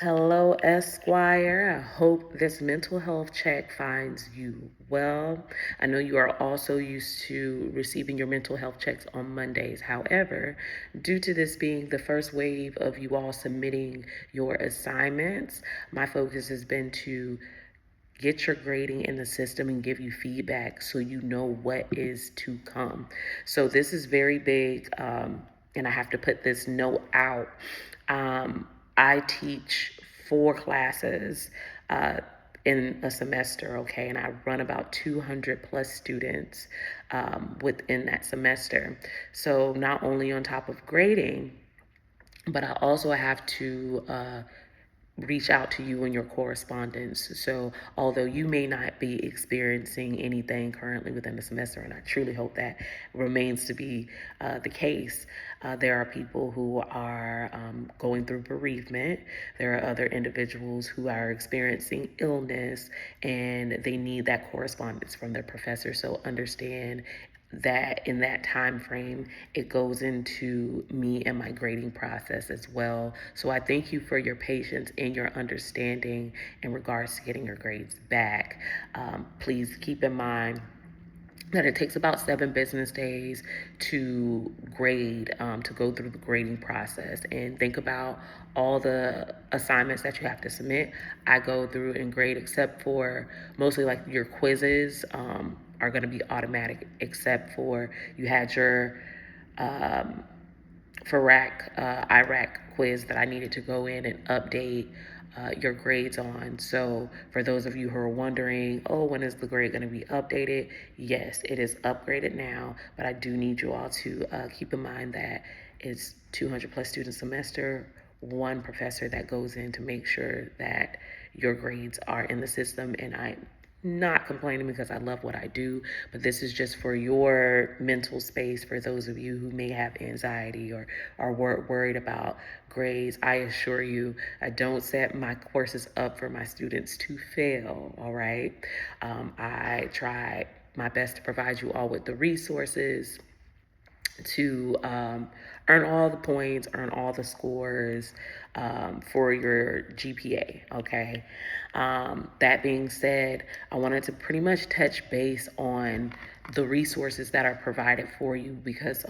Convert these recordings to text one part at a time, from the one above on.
Hello, Esquire. I hope this mental health check finds you well. I know you are also used to receiving your mental health checks on Mondays. However, due to this being the first wave of you all submitting your assignments, my focus has been to get your grading in the system and give you feedback so you know what is to come. So this is very big, and I have to put this note out. I teach 4 classes in a semester, okay, and I run about 200 plus students within that semester. So not only on top of grading, but I also have to reach out to you in your correspondence. So, although you may not be experiencing anything currently within the semester, and I truly hope that remains to be the case, there are people who are going through bereavement. There are other individuals who are experiencing illness and they need that correspondence from their professor. So, understand that in that time frame it goes into me and my grading process as well. So I thank you for your patience and your understanding in regards to getting your grades back. Please keep in mind that it takes about 7 business days to grade, to go through the grading process. And think about all the assignments that you have to submit. I go through and grade, except for mostly like your quizzes are going to be automatic, except for you had your Iraq quiz that I needed to go in and update your grades on. So for those of you who are wondering, oh, when is the grade going to be updated? Yes, it is upgraded now, but I do need you all to keep in mind that it's 200 plus student semester, one professor that goes in to make sure that your grades are in the system. And I not complaining because I love what I do, but this is just for your mental space. For those of you who may have anxiety or are worried about grades, I assure you, I don't set my courses up for my students to fail, all right? I try my best to provide you all with the resources to earn all the points, earn all the scores for your GPA, okay? That being said, I wanted to pretty much touch base on the resources that are provided for you because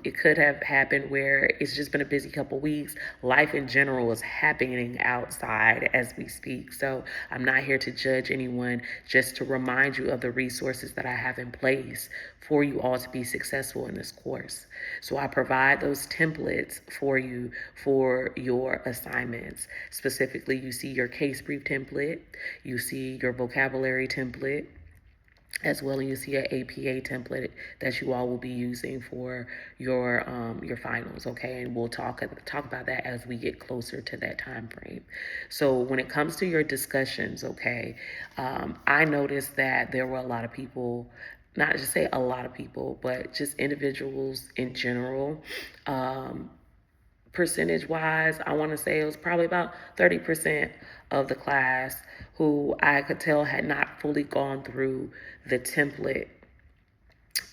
it could have happened where it's just been a busy couple weeks. Life in general is happening outside as we speak. So I'm not here to judge anyone, just to remind you of the resources that I have in place for you all to be successful in this course. So I provide those templates for you for your assignments. Specifically, you see your case brief template, you see your vocabulary template, as well as you see an APA template that you all will be using for your finals, okay? And we'll talk about that as we get closer to that time frame. So when it comes to your discussions, okay, I noticed that there were a lot of people, not just say a lot of people, but just individuals in general. Percentage wise, I want to say it was probably about 30% of the class who I could tell had not fully gone through the template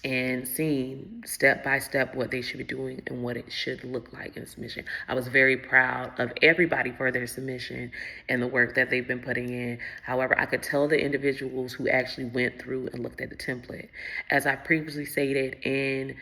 and seeing step by step what they should be doing and what it should look like in submission. I was very proud of everybody for their submission and the work that they've been putting in. However, I could tell the individuals who actually went through and looked at the template. As I previously stated in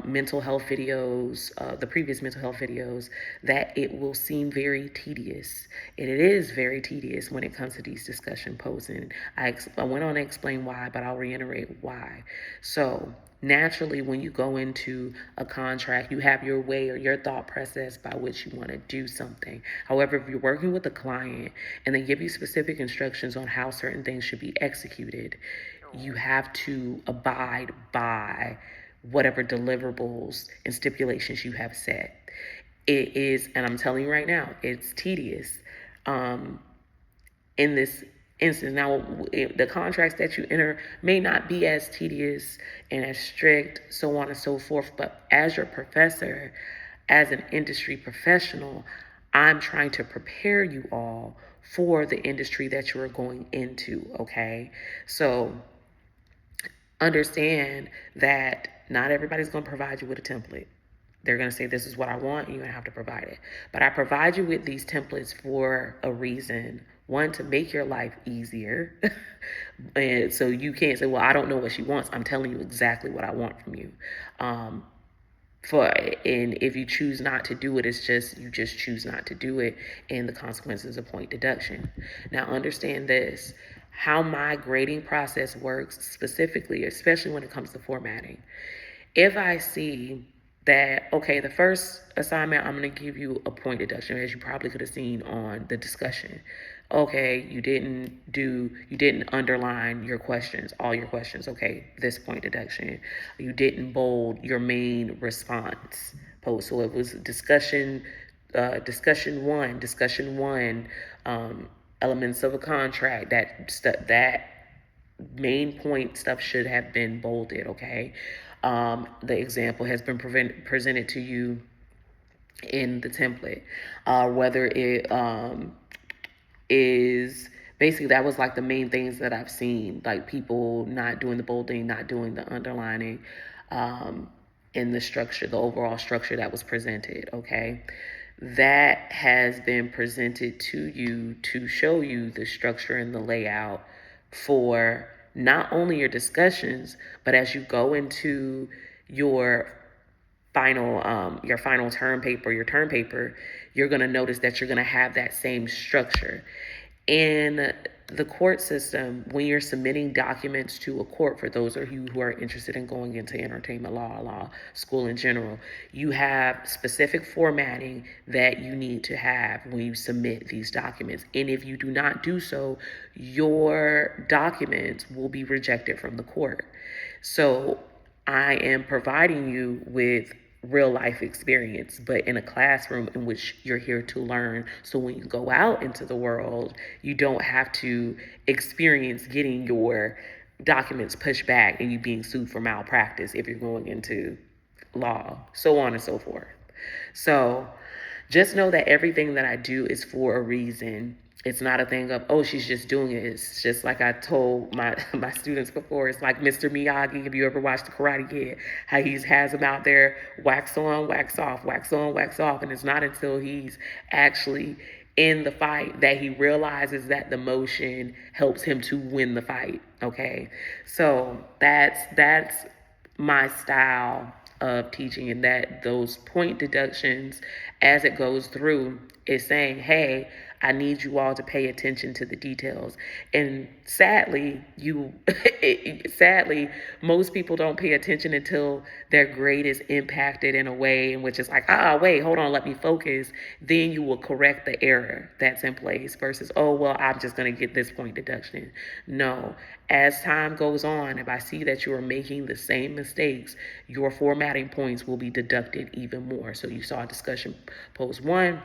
mental health videos, the previous mental health videos, that it will seem very tedious. And it is very tedious when it comes to these discussion posing. I went on to explain why, but I'll reiterate why. So naturally, when you go into a contract, you have your way or your thought process by which you want to do something. However, if you're working with a client and they give you specific instructions on how certain things should be executed, you have to abide by whatever deliverables and stipulations you have set. It is, and I'm telling you right now, it's tedious in this instance. Now, the contracts that you enter may not be as tedious and as strict, so on and so forth, but as your professor, as an industry professional, I'm trying to prepare you all for the industry that you are going into, okay? So understand that not everybody's going to provide you with a template. They're going to say, this is what I want, and you're going to have to provide it. But I provide you with these templates for a reason. One, to make your life easier. And so you can't say, well, I don't know what she wants. I'm telling you exactly what I want from you. Um, and if you choose not to do it, it's just, you just choose not to do it, and the consequences of point deduction. Now understand this, how my grading process works specifically, especially when it comes to formatting. If I see that, okay, the first assignment, I'm going to give you a point deduction, as you probably could have seen on the discussion. Okay, you didn't underline your questions, all your questions. Okay, this point deduction. You didn't bold your main response post. So it was discussion one, elements of a contract. That main point stuff should have been bolded. Okay, the example has been presented to you in the template, whether it is basically, that was like the main things that I've seen, like people not doing the bolding, not doing the underlining, in the structure, the overall structure that was presented. Okay, that has been presented to you to show you the structure and the layout for not only your discussions, but as you go into your final term paper, you're going to notice that you're going to have that same structure. In the court system, when you're submitting documents to a court, for those of you who are interested in going into entertainment law school in general, you have specific formatting that you need to have when you submit these documents. And if you do not do so, your documents will be rejected from the court. So I am providing you with real life experience, but in a classroom in which you're here to learn. So when you go out into the world, you don't have to experience getting your documents pushed back and you being sued for malpractice if you're going into law, so on and so forth. So just know that everything that I do is for a reason. It's not a thing of, oh, she's just doing it. It's just like I told my students before. It's like Mr. Miyagi. If you ever watched The Karate Kid, how he has them out there, wax on, wax off, wax on, wax off. And it's not until he's actually in the fight that he realizes that the motion helps him to win the fight. Okay, so that's my style of teaching, and that those point deductions, as it goes through, is saying, hey, I need you all to pay attention to the details. And sadly, sadly, most people don't pay attention until their grade is impacted in a way in which it's like, wait, hold on, let me focus. Then you will correct the error that's in place versus, oh, well, I'm just going to get this point deduction. No, as time goes on, if I see that you are making the same mistakes, your formatting points will be deducted even more. So you saw discussion post 1,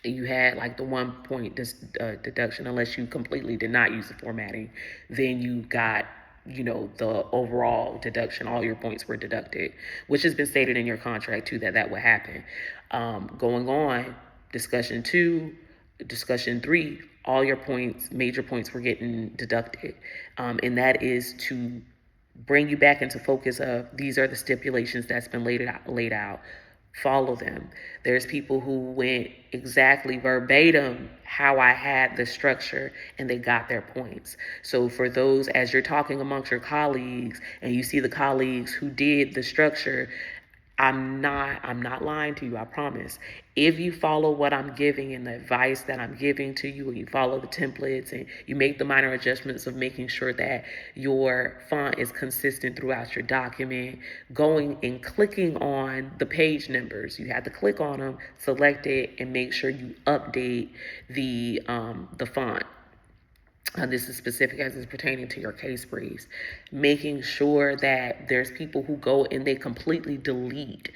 you had like the 1 point deduction, unless you completely did not use the formatting, then you got, the overall deduction, all your points were deducted, which has been stated in your contract too, that would happen. Going on, discussion 2, discussion 3, all your points, major points, were getting deducted. And that is to bring you back into focus of, these are the stipulations that's been laid out. Follow them. There's people who went exactly verbatim how I had the structure and they got their points. So for those, as you're talking amongst your colleagues and you see the colleagues who did the structure, I'm not lying to you, I promise. If you follow what I'm giving and the advice that I'm giving to you, and you follow the templates and you make the minor adjustments of making sure that your font is consistent throughout your document, going and clicking on the page numbers, you have to click on them, select it, and make sure you update the font. This is specific as it's pertaining to your case briefs. Making sure that there's people who go and they completely delete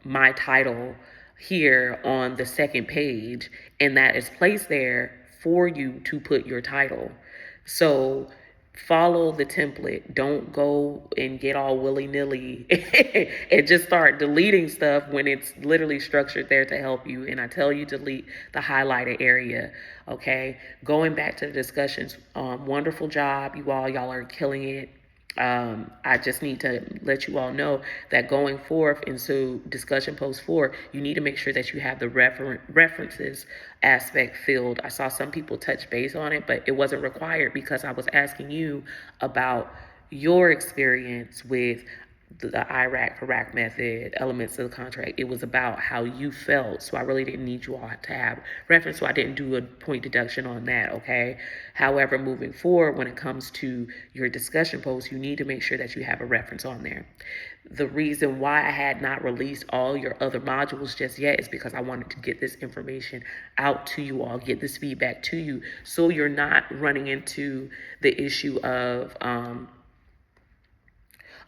my title here on the second page, and that is placed there for you to put your title. So follow the template. Don't go and get all willy-nilly and just start deleting stuff when it's literally structured there to help you. And I tell you, delete the highlighted area. Okay, going back to the discussions, wonderful job, you all. Y'all are killing it. I just need to let you all know that going forth into discussion post 4, you need to make sure that you have the references aspect filled. I saw some people touch base on it, but it wasn't required because I was asking you about your experience with the IRAC for rack method, elements of the contract. It was about how you felt. So I really didn't need you all to have reference. So I didn't do a point deduction on that. Okay. However, moving forward, when it comes to your discussion post, you need to make sure that you have a reference on there. The reason why I had not released all your other modules just yet is because I wanted to get this information out to you all, get this feedback to you, so you're not running into the issue of,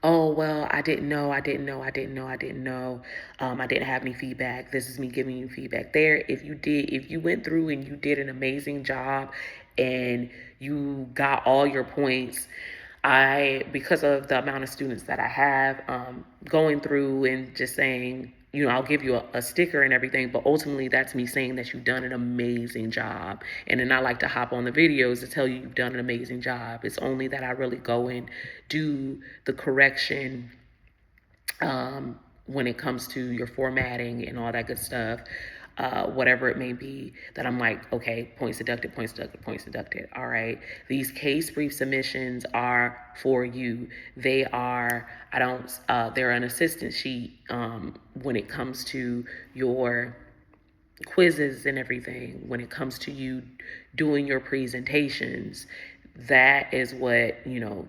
oh, well, I didn't know, I didn't know, I didn't know, I didn't know. I didn't have any feedback. This is me giving you feedback. There, if you went through and you did an amazing job and you got all your points, because of the amount of students that I have, going through and just saying, I'll give you a sticker and everything, but ultimately that's me saying that you've done an amazing job. And then I like to hop on the videos to tell you you've done an amazing job. It's only that I really go and do the correction when it comes to your formatting and all that good stuff, whatever it may be, that I'm like, okay, points deducted, points deducted, points deducted. All right. These case brief submissions are for you. They are, they're an assistance sheet when it comes to your quizzes and everything, when it comes to you doing your presentations. That is what,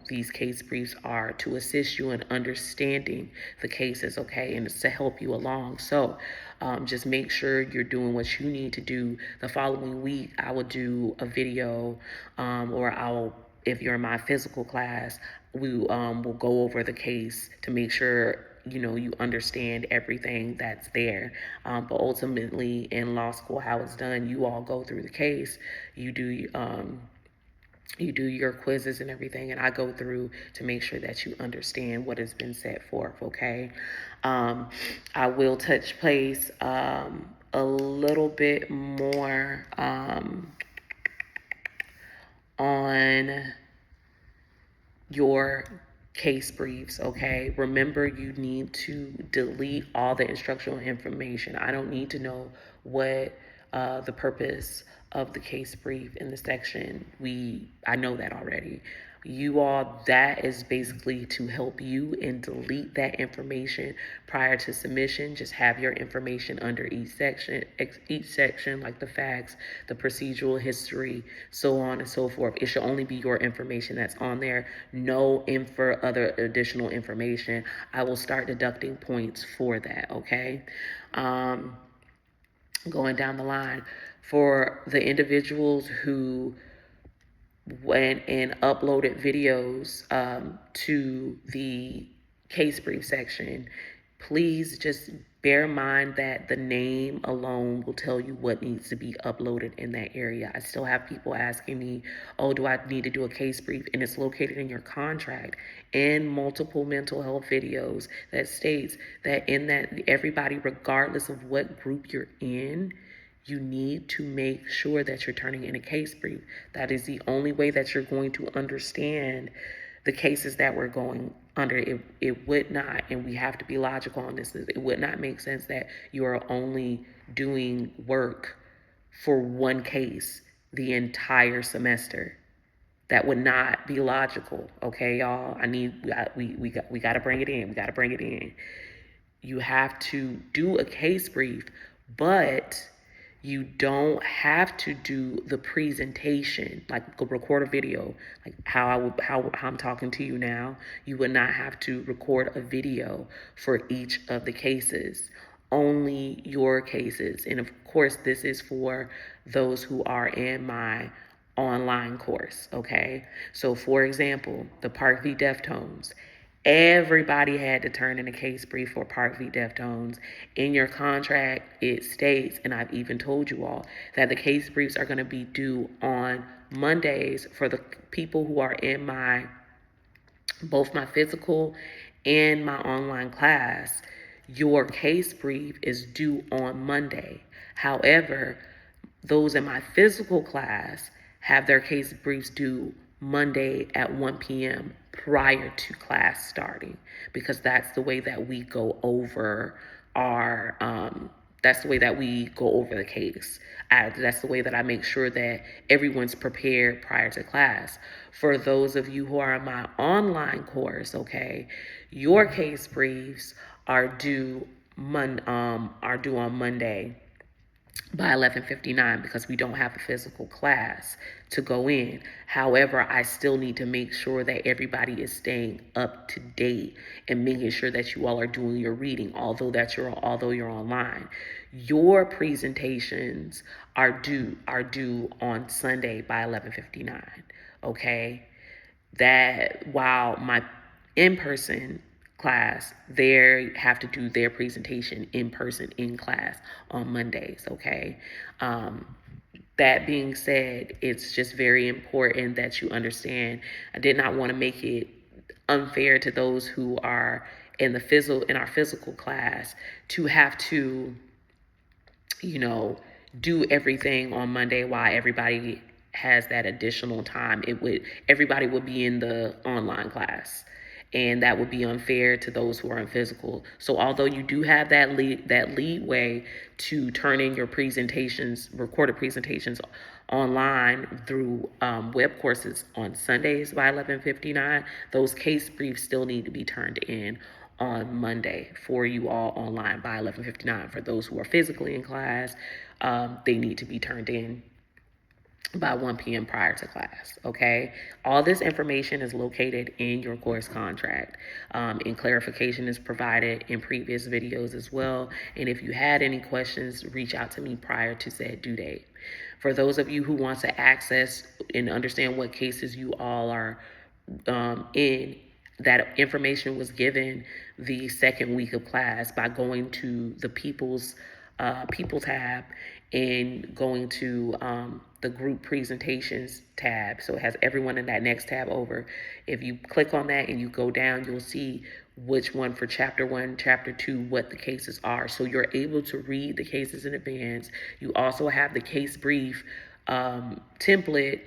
these case briefs are, to assist you in understanding the cases, okay, and it's to help you along. So just make sure you're doing what you need to do. The following week, I will do a video, or if you're in my physical class, we will go over the case to make sure you understand everything that's there. But ultimately, in law school, how it's done, you all go through the case, you do your quizzes and everything, and I go through to make sure that you understand what has been set forth, okay? I will touch base a little bit more on your case briefs, okay? Remember, you need to delete all the instructional information. I don't need to know what the purpose of the case brief in the section. I know that already. You all, that is basically to help you and delete that information prior to submission. Just have your information under each section, like the facts, the procedural history, so on and so forth. It should only be your information that's on there. No other additional information. I will start deducting points for that, okay? Going down the line, for the individuals who went and uploaded videos to the case brief section, please just bear in mind that the name alone will tell you what needs to be uploaded in that area. I still have people asking me, oh, do I need to do a case brief? And it's located in your contract in multiple mental health videos that states that everybody, regardless of what group you're in, you need to make sure that you're turning in a case brief. That is the only way that you're going to understand the cases that we're going under. It would not, and we have to be logical on this, it would not make sense that you are only doing work for one case the entire semester. That would not be logical, okay, y'all? We got to bring it in. We got to bring it in. You have to do a case brief, but you don't have to do the presentation, like go record a video, like how I'm talking to you now. You would not have to record a video for each of the cases, only your cases. And of course, this is for those who are in my online course, okay? So for example, the Park v. Deftones, everybody had to turn in a case brief for Park v. Deftones. In your contract, it states, and I've even told you all, that the case briefs are going to be due on Mondays for the people who are in both my physical and my online class. Your case brief is due on Monday. However, those in my physical class have their case briefs due Monday at 1 p.m. prior to class starting, because that's the way that we go over our that's the way that we go over the case. That's the way that I make sure that everyone's prepared prior to class. For those of you who are in my online course, okay, your case briefs are due on Monday by 11:59 because we don't have a physical class to go in. However, I still need to make sure that everybody is staying up to date and making sure that you all are doing your reading, although you're online. Your presentations are due on Sunday by 11:59. Okay? That while my in-person class, they have to do their presentation in person in class on Mondays. Okay. That being said, it's just very important that you understand. I did not want to make it unfair to those who are in our physical class to have to, you know, do everything on Monday while everybody has that additional time. Everybody would be in the online class, and that would be unfair to those who are in physical. So although you do have that leeway to turn in your presentations, recorded presentations online through web courses on Sundays by 11:59, those case briefs still need to be turned in on Monday for you all online by 11:59. For those who are physically in class, they need to be turned in by 1 p.m. prior to class. Okay. All this information is located in your course contract, and clarification is provided in previous videos as well. And if you had any questions, reach out to me prior to said due date. For those of you who want to access and understand what cases you all are in, that information was given the second week of class by going to the people tab and going to the group presentations tab. So it has everyone in that next tab over. If you click on that and you go down, you'll see which one for chapter 1, chapter 2, what the cases are. So you're able to read the cases in advance. You also have the case brief template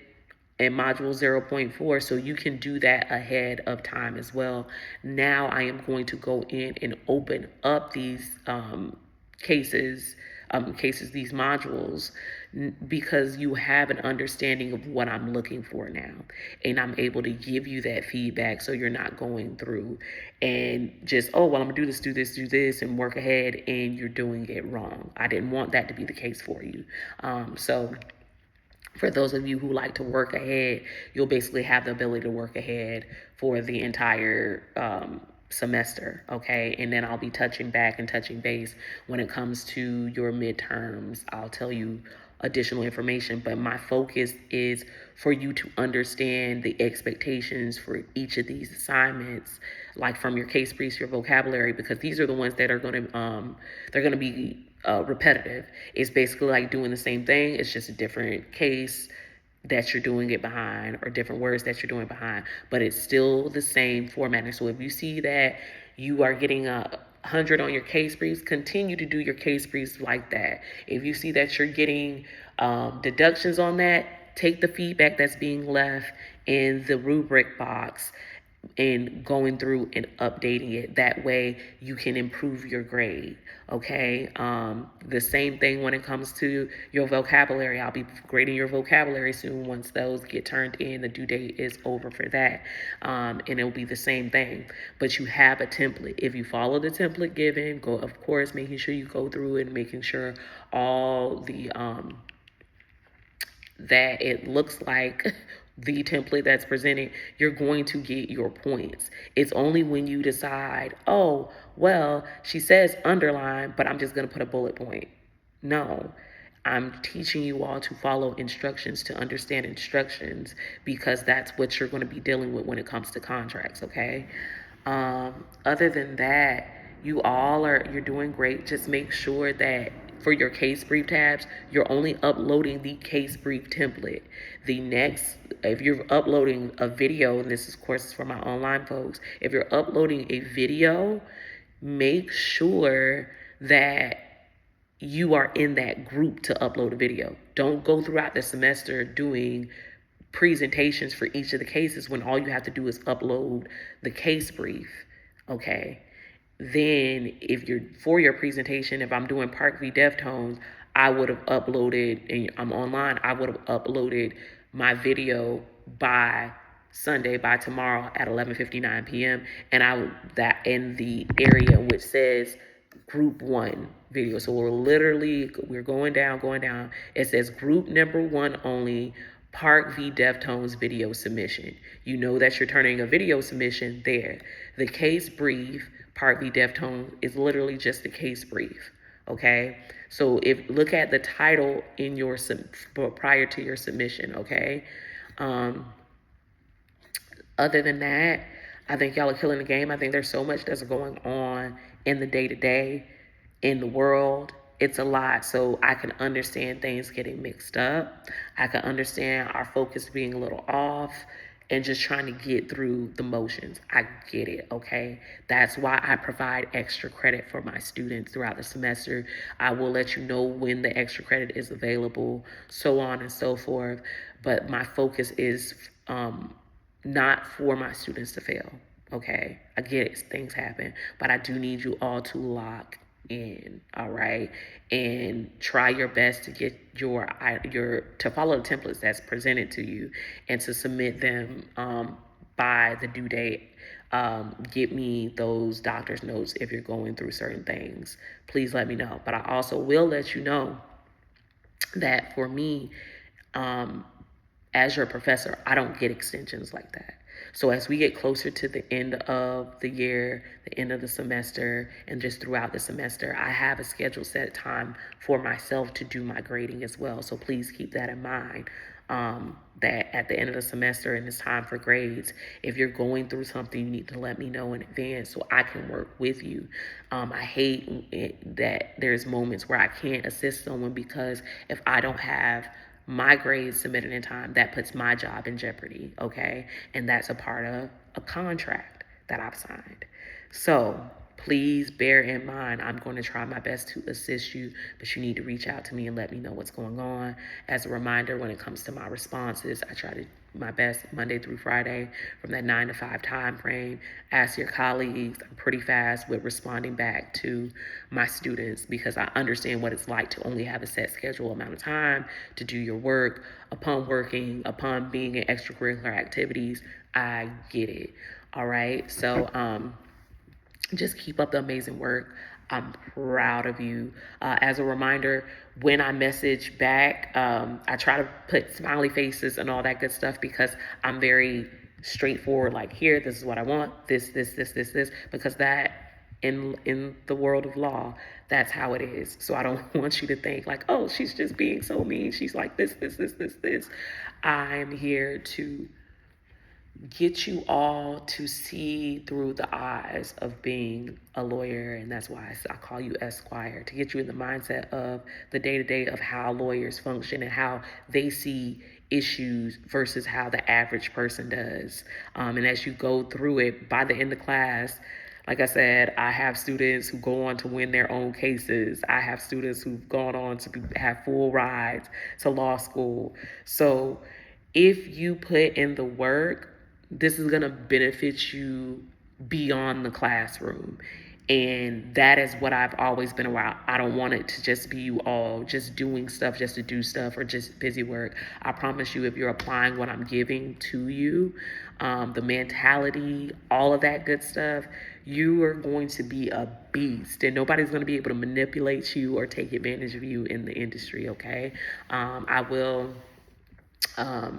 in module 0.4, so you can do that ahead of time as well. Now I am going to go in and open up these cases, these modules, because you have an understanding of what I'm looking for now, and I'm able to give you that feedback, so you're not going through and just, oh well, I'm gonna do this and work ahead, and you're doing it wrong. I didn't want that to be the case for you. So for those of you who like to work ahead, you'll basically have the ability to work ahead for the entire semester, okay? And then I'll be touching base when it comes to your midterms. I'll tell you additional information, but my focus is for you to understand the expectations for each of these assignments, like from your case briefs, your vocabulary, because these are the ones that are going to they're going to be repetitive. It's basically like doing the same thing. It's just a different case that you're doing it behind, or different words that you're doing behind, but it's still the same formatting. So if you see that you are getting 100 on your case briefs, continue to do your case briefs like that. If you see that you're getting deductions on that, take the feedback that's being left in the rubric box and going through and updating it. That way you can improve your grade. Okay. The same thing when it comes to your vocabulary. I'll be grading your vocabulary soon. Once those get turned in, the due date is over for that. And it'll be the same thing, but you have a template. If you follow the template given, of course, making sure you go through it and making sure all the, that it looks like the template that's presented, you're going to get your points. It's only when you decide, oh, well, she says underline, but I'm just going to put a bullet point. No, I'm teaching you all to follow instructions, to understand instructions, because that's what you're going to be dealing with when it comes to contracts, okay? Other than that, you're doing great. Just make sure that for your case brief tabs, you're only uploading the case brief template. If you're uploading a video, and this is, of course, for my online folks, if you're uploading a video, make sure that you are in that group to upload a video. Don't go throughout the semester doing presentations for each of the cases when all you have to do is upload the case brief, okay? Then if you're for your presentation, if I'm doing Park v Deftones, I would have uploaded, and I'm online, I would have uploaded my video by Sunday, by tomorrow at 11:59 p.m. And I would, that in the area which says group one video. So we're going down. It says group number one only, Park v Deftones video submission. You know that you're turning a video submission there. The case brief, Park v Deftones, is literally just a case brief. Okay, so if look at the title in your prior to your submission. Okay, other than that, I think y'all are killing the game. I think there's so much that's going on in the day to day, in the world. It's a lot. So I can understand things getting mixed up. I can understand our focus being a little off and just trying to get through the motions. I get it, okay? That's why I provide extra credit for my students throughout the semester. I will let you know when the extra credit is available, so on and so forth. But my focus is not for my students to fail, okay? I get it, things happen, but I do need you all to lock in, all right? And try your best to get your to follow the templates that's presented to you and to submit them by the due date. Get me those doctor's notes if you're going through certain things. Please let me know. But I also will let you know that for me, as your professor, I don't get extensions like that. So as we get closer to the end of the year, the end of the semester, and just throughout the semester, I have a scheduled set time for myself to do my grading as well. So please keep that in mind. That at the end of the semester and it's time for grades, if you're going through something, you need to let me know in advance so I can work with you. I hate that there's moments where I can't assist someone because if I don't have my grades submitted in time, that puts my job in jeopardy, okay? And that's a part of a contract that I've signed. So please bear in mind, I'm going to try my best to assist you, but you need to reach out to me and let me know what's going on. As a reminder, when it comes to my responses, I try to my best Monday through Friday from that 9 to 5 time frame. Ask your colleagues. I'm pretty fast with responding back to my students because I understand what it's like to only have a set schedule amount of time to do your work. Upon being in extracurricular activities, I get it. All right. So just keep up the amazing work. I'm proud of you. As a reminder, when I message back, I try to put smiley faces and all that good stuff because I'm very straightforward. Like, here, this is what I want. This, because that in the world of law, that's how it is. So I don't want you to think like, oh, she's just being so mean. She's like this. I'm here to get you all to see through the eyes of being a lawyer, and that's why I call you Esquire, to get you in the mindset of the day-to-day of how lawyers function and how they see issues versus how the average person does. And as you go through it, by the end of class, like I said, I have students who go on to win their own cases. I have students who've gone on to have full rides to law school. So if you put in the work, this is going to benefit you beyond the classroom. And that is what I've always been about. I don't want it to just be you all just doing stuff just to do stuff or just busy work. I promise you, if you're applying what I'm giving to you, the mentality, all of that good stuff, you are going to be a beast. And nobody's going to be able to manipulate you or take advantage of you in the industry, okay? I will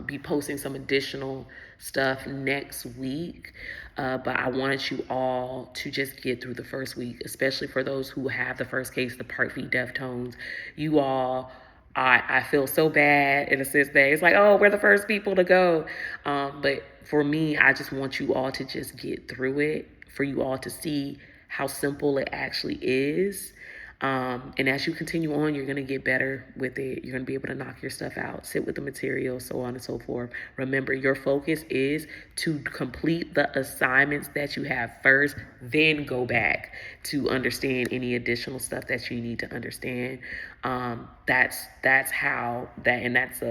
be posting some additional stuff next week, but I wanted you all to just get through the first week, especially for those who have the first case, the Park v Deftones. You all, I feel so bad in a sense that it's like, oh, we're the first people to go. But for me, I just want you all to just get through it, for you all to see how simple it actually is. And as you continue on, you're going to get better with it. You're going to be able to knock your stuff out, sit with the material, so on and so forth. Remember, your focus is to complete the assignments that you have first, then go back to understand any additional stuff that you need to understand. That's how that, and that's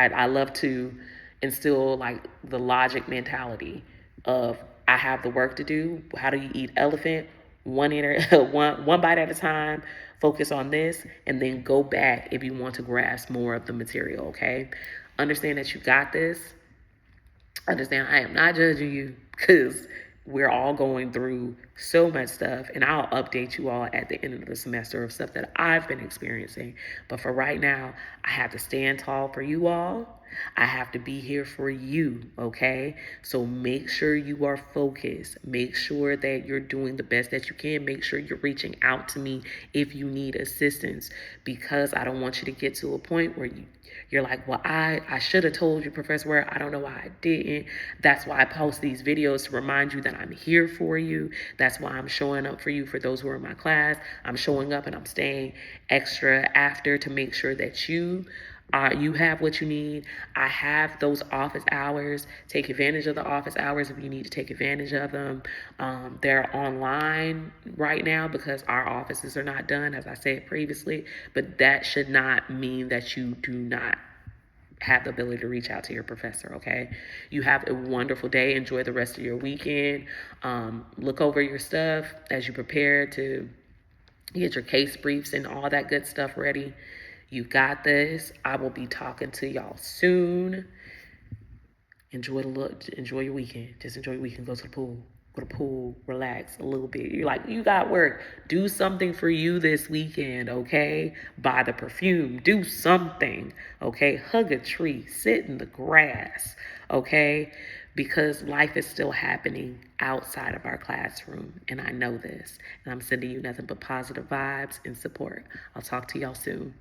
I love to instill like the logic mentality of I have the work to do. How do you eat elephant? One bite at a time. Focus on this, and then go back if you want to grasp more of the material. Okay, understand that you got this. Understand I am not judging you, because we're all going through so much stuff, and I'll update you all at the end of the semester of stuff that I've been experiencing. But for right now, I have to stand tall for you all. I have to be here for you, okay? So make sure you are focused. Make sure that you're doing the best that you can. Make sure you're reaching out to me if you need assistance, because I don't want you to get to a point where you're like, well, I should have told you, Professor Ware. I don't know why I didn't. That's why I post these videos, to remind you that I'm here for you. That's why I'm showing up for you. For those who are in my class, I'm showing up and I'm staying extra after to make sure that you have what you need. I have those office hours. Take advantage of the office hours if you need to take advantage of them. They're online right now because our offices are not done, as I said previously, but that should not mean that you do not have the ability to reach out to your professor, okay? You have a wonderful day. Enjoy the rest of your weekend. Look over your stuff as you prepare to get your case briefs and all that good stuff ready. You got this. I will be talking to y'all soon. Enjoy your weekend. Just enjoy your weekend. Go to the pool. Go to the pool. Relax a little bit. You're like, you got work. Do something for you this weekend, okay? Buy the perfume. Do something, okay? Hug a tree. Sit in the grass, okay? Because life is still happening outside of our classroom, and I know this. And I'm sending you nothing but positive vibes and support. I'll talk to y'all soon.